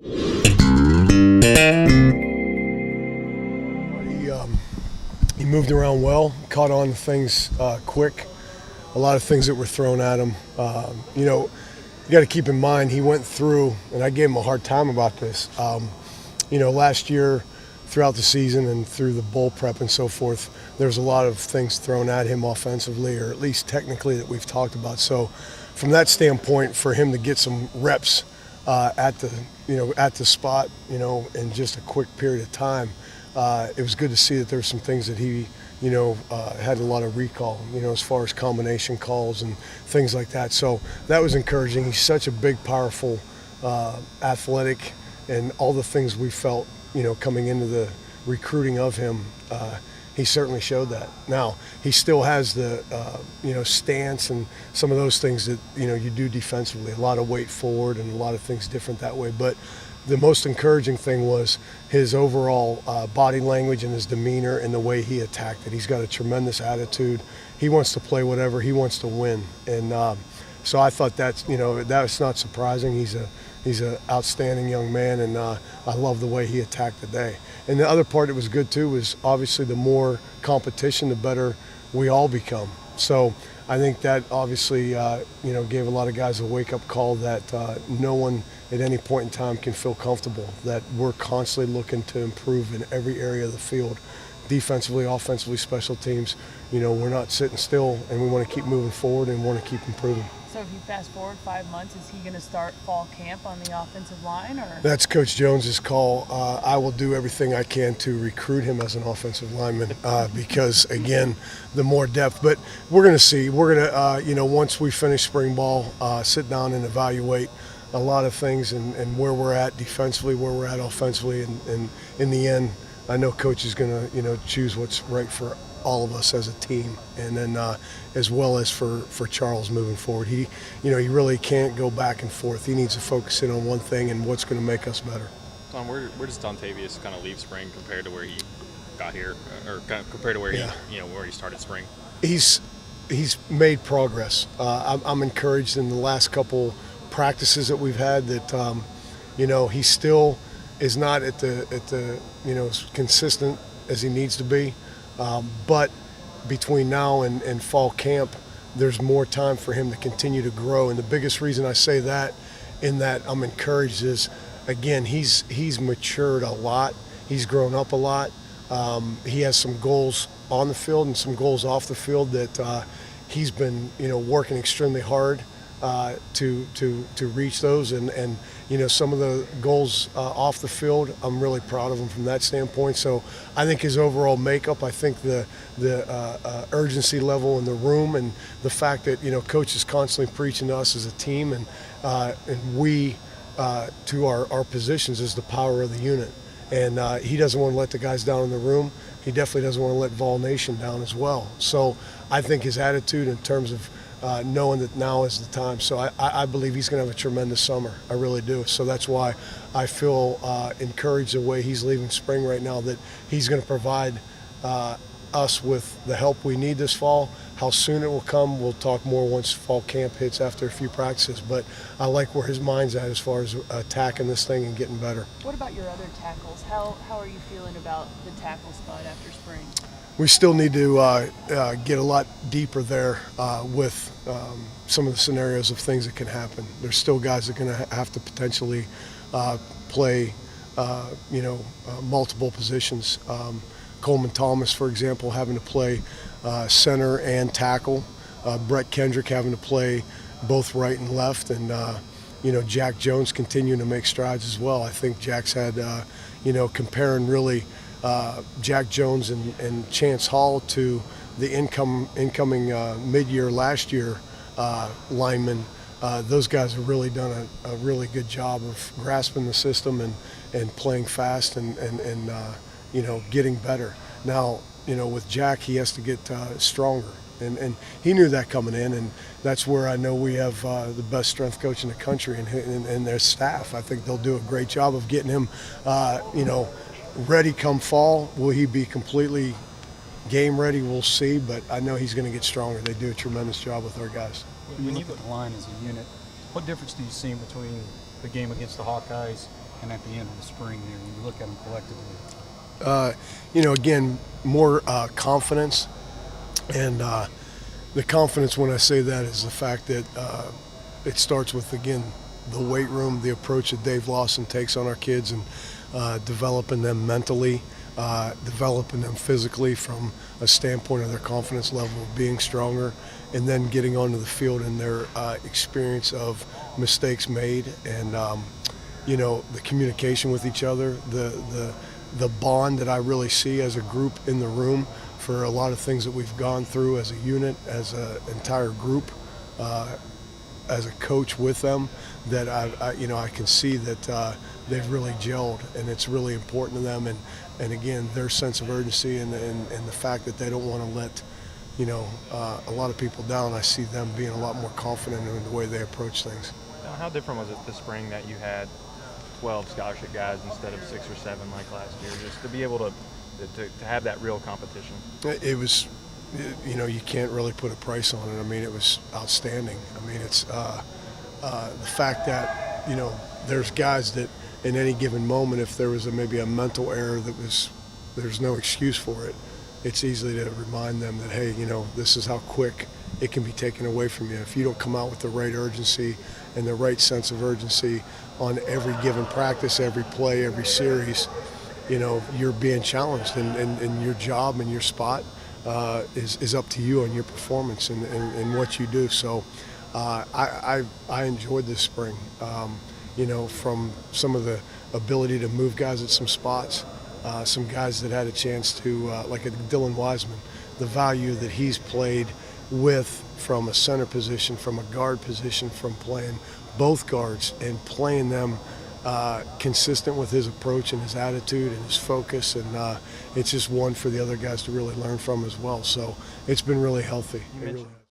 He moved around well, caught on to things quick, a lot of things that were thrown at him. You got to keep in mind he went through, and I gave him a hard time about this. Last year, throughout the season and through the bowl prep and so forth, there's a lot of things thrown at him offensively, or at least technically, that we've talked about. So, from that standpoint, for him to get some reps at the spot, in just a quick period of time, it was good to see that there were some things that he, had a lot of recall, as far as combination calls and things like that. So that was encouraging. He's such a big, powerful, athletic, and all the things we felt, coming into the recruiting of him, he certainly showed that. Now, he still has the, stance and some of those things that, you do defensively, a lot of weight forward and a lot of things different that way. But the most encouraging thing was his overall body language and his demeanor and the way he attacked it. He's got a tremendous attitude. He wants to play whatever. He wants to win. And so I thought that's not surprising. He's an outstanding young man, and I love the way he attacked the day. And the other part that was good too was obviously the more competition, the better we all become. So I think that obviously gave a lot of guys a wake-up call that no one at any point in time can feel comfortable, that we're constantly looking to improve in every area of the field, defensively, offensively, special teams. We're not sitting still, and we want to keep moving forward and want to keep improving. So if you fast forward 5 months, is he going to start fall camp on the offensive line? Or That's Coach Jones's call. I will do everything I can to recruit him as an offensive lineman because, again, the more depth. But we're going to see. We're going to, once we finish spring ball, sit down and evaluate a lot of things and where we're at defensively, where we're at offensively. And in the end, I know Coach is going to, choose what's right for all of us as a team, and then as well as for Charles moving forward. He really can't go back and forth. He needs to focus in on one thing and what's going to make us better. Tom, where does Dontavius kind of leave spring compared to where he got here, or kind of compared to where where he started spring? He's made progress. I'm encouraged in the last couple practices that we've had that he still is not at the as consistent as he needs to be. But between now and fall camp, there's more time for him to continue to grow. And the biggest reason I say that, in that I'm encouraged, is, again, he's matured a lot. He's grown up a lot. He has some goals on the field and some goals off the field that he's been, working extremely hard to reach those. And some of the goals off the field, I'm really proud of him from that standpoint. So I think his overall makeup, I think the urgency level in the room, and the fact that, Coach is constantly preaching to us as a team, and we to our positions, is the power of the unit. And he doesn't want to let the guys down in the room. He definitely doesn't want to let Vol Nation down as well. So I think his attitude in terms of knowing that now is the time. So I believe he's going to have a tremendous summer. I really do. So that's why I feel encouraged the way he's leaving spring right now, that he's going to provide us with the help we need this fall. How soon it will come, we'll talk more once fall camp hits after a few practices. But I like where his mind's at as far as attacking this thing and getting better. What about your other tackles? How are you feeling about the tackle spot after spring? We still need to get a lot deeper there with some of the scenarios of things that can happen. There's still guys that are going to have to potentially play, multiple positions. Coleman Thomas, for example, having to play center and tackle. Brett Kendrick having to play both right and left. And, Jack Jones continuing to make strides as well. I think Jack's had, comparing really Jack Jones and Chance Hall to the incoming mid-year last year linemen. Those guys have really done a really good job of grasping the system and playing fast and getting better. Now, with Jack, he has to get stronger. And he knew that coming in, and that's where I know we have the best strength coach in the country and their staff. I think they'll do a great job of getting him, ready come fall. Will he be completely game ready? We'll see, but I know he's going to get stronger. They do a tremendous job with our guys. When you look at the line as a unit, what difference do you see between the game against the Hawkeyes and at the end of the spring here when you look at them collectively? Again, more confidence. And the confidence, when I say that, is the fact that it starts with, again, the weight room, the approach that Dave Lawson takes on our kids, and developing them mentally, developing them physically from a standpoint of their confidence level of being stronger, and then getting onto the field and their experience of mistakes made, and the communication with each other, the bond that I really see as a group in the room for a lot of things that we've gone through as a unit, as an entire group, as a coach with them, that I can see that they've really gelled, and it's really important to them, and again, their sense of urgency and the fact that they don't want to let a lot of people down. I see them being a lot more confident in the way they approach things. Now, how different was it this spring that you had 12 scholarship guys instead of 6 or 7 like last year, just to be able to have that real competition? It was, you can't really put a price on it. I mean, it was outstanding. I mean, it's the fact that, there's guys that in any given moment, if there was maybe a mental error there's no excuse for it. It's easy to remind them that, hey, this is how quick it can be taken away from you. If you don't come out with the right urgency and the right sense of urgency on every given practice, every play, every series, you're being challenged, and your job and your spot is up to you and your performance and what you do. So I enjoyed this spring, from some of the ability to move guys at some spots, some guys that had a chance to, like a Dylan Wiseman, the value that he's played with from a center position, from a guard position, from playing both guards and playing them consistent with his approach and his attitude and his focus, and it's just one for the other guys to really learn from as well. So it's been really healthy. It really has.